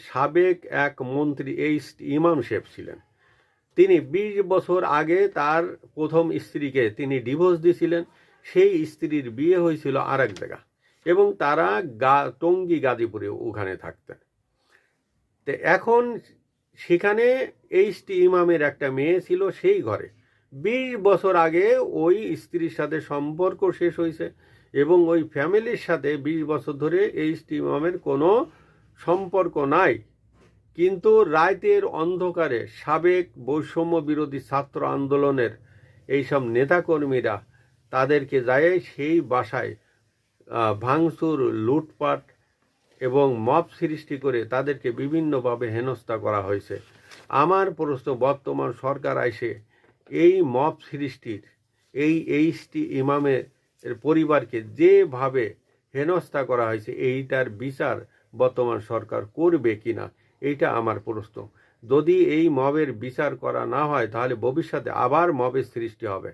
সাবেক এক মন্ত্রী ইমাম সাহেব ছিলেন। তিনি ২০ বছর আগে তার প্রথম স্ত্রীকে তিনি ডিভোর্স দিয়েছিলেন। সেই স্ত্রীর বিয়ে হয়েছিল আরেক জায়গা, এবং তারা টঙ্গী গাজীপুরে ওখানে থাকতেন। তো এখন সেখানে ইমামের একটা মেয়ে ছিল সেই ঘরে। ২০ বছর আগে ওই স্ত্রীর সাথে সম্পর্ক শেষ হয়েছে, এবং ওই ফ্যামিলির সাথে ২০ বছর ধরে ইমামের কোনো সম্পর্ক নাই। কিন্তু রাতের অন্ধকারে সাবেক বৈষম্য বিরোধী ছাত্র আন্দোলনের এইসব নেতাকর্মীরা তাদেরকে যায় সেই বাসায় ভাঙচুর, লুটপাট এবং মব সৃষ্টি করে তাদেরকে বিভিন্নভাবে হেনস্থা করা হয়েছে। আমার প্রশ্ন, বর্তমান সরকার এসে এই মব সৃষ্টির এই ইমামের পরিবারকে যেভাবে হেনস্থা করা হয়েছে এইটার বিচার বর্তমান সরকার করবে কিনা, এইটা আমার প্রশ্ন। যদি এই মবের বিচার করা না হয় তাহলে ভবিষ্যতে আবার মবের সৃষ্টি হবে।